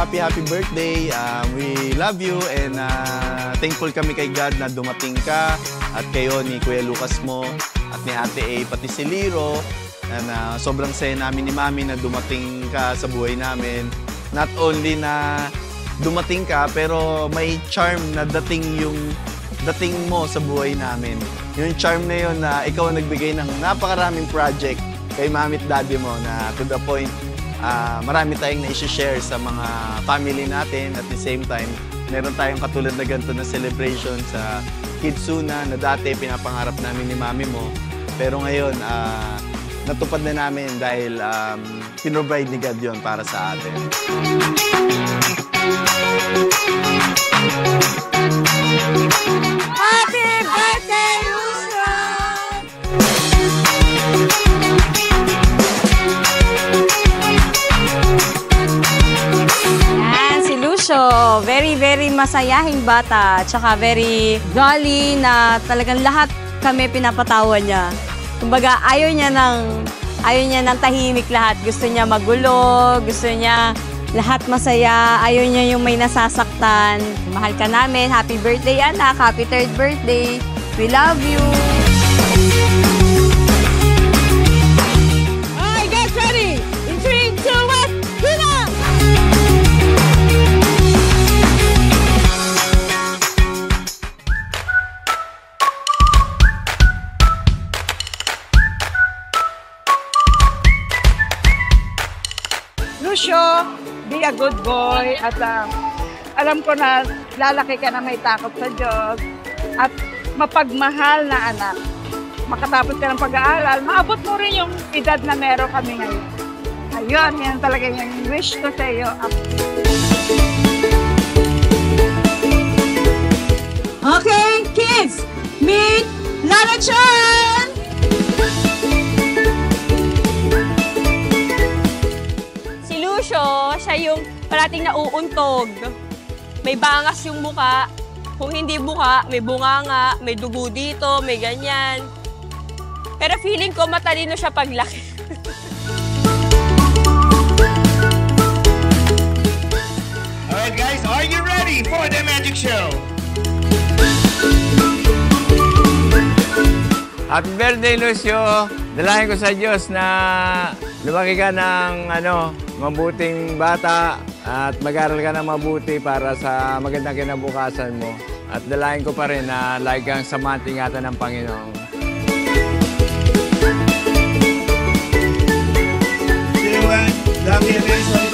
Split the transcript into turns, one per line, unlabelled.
happy birthday. We love you and thankful kami kay God na dumating ka at kayo ni Kuya Lucas mo at ni Ate A, pati si Liro. And, sobrang saya namin ni Mami na dumating ka sa buhay namin. Not only na dumating ka, pero may charm na dating mo sa buhay namin. Yung charm na yun na ikaw nagbigay ng napakaraming project kay Mami at Daddy mo na to the point marami tayong na-share sa mga family natin. At the same time, meron tayong katulad na ganito na celebration sa Kidsuna na dati pinapangarap namin ni Mami mo. Pero ngayon, natupad na namin dahil pinrovide ni God yun para sa atin.
Happy birthday, Lucio! Yan, si Lucio. Very masayahing bata. Tsaka very jolly na talagang lahat kami pinapatawan niya. Kumbaga, ayaw niya ng tahimik lahat. Gusto niya magulo, gusto niya lahat masaya, ayaw niya yung may nasasaktan. Mahal ka namin. Happy birthday, anak. Happy 3rd birthday. We love you. Alright, get ready. In 3, 2, 1, hit up!
Lucio, be a good boy at alam ko na lalaki ka na may takot sa Diyos at mapagmahal na anak. Makatapos ka ng pag-aaral, maabot mo rin yung edad na meron kami ngayon. Ayun, yan talaga yung wish ko sa iyo.
Okay, kids, meet Lana Chan!
Si Lucio, siya yung parating nauuntog. May bangas yung muka. Kung hindi buka, may bunganga, may dugo dito, may ganyan. Pero feeling ko matalino siya paglaki.
Alright guys, are you ready for the magic show?
Happy birthday, Lucio! Dalahin ko sa Diyos na lumaki ka ng mabuting bata at mag-aral ka ng mabuti para sa magandang kinabukasan mo. At dalahin ko pa rin na lagi kang samahan-ingatan ng Panginoon.
Happy birthday!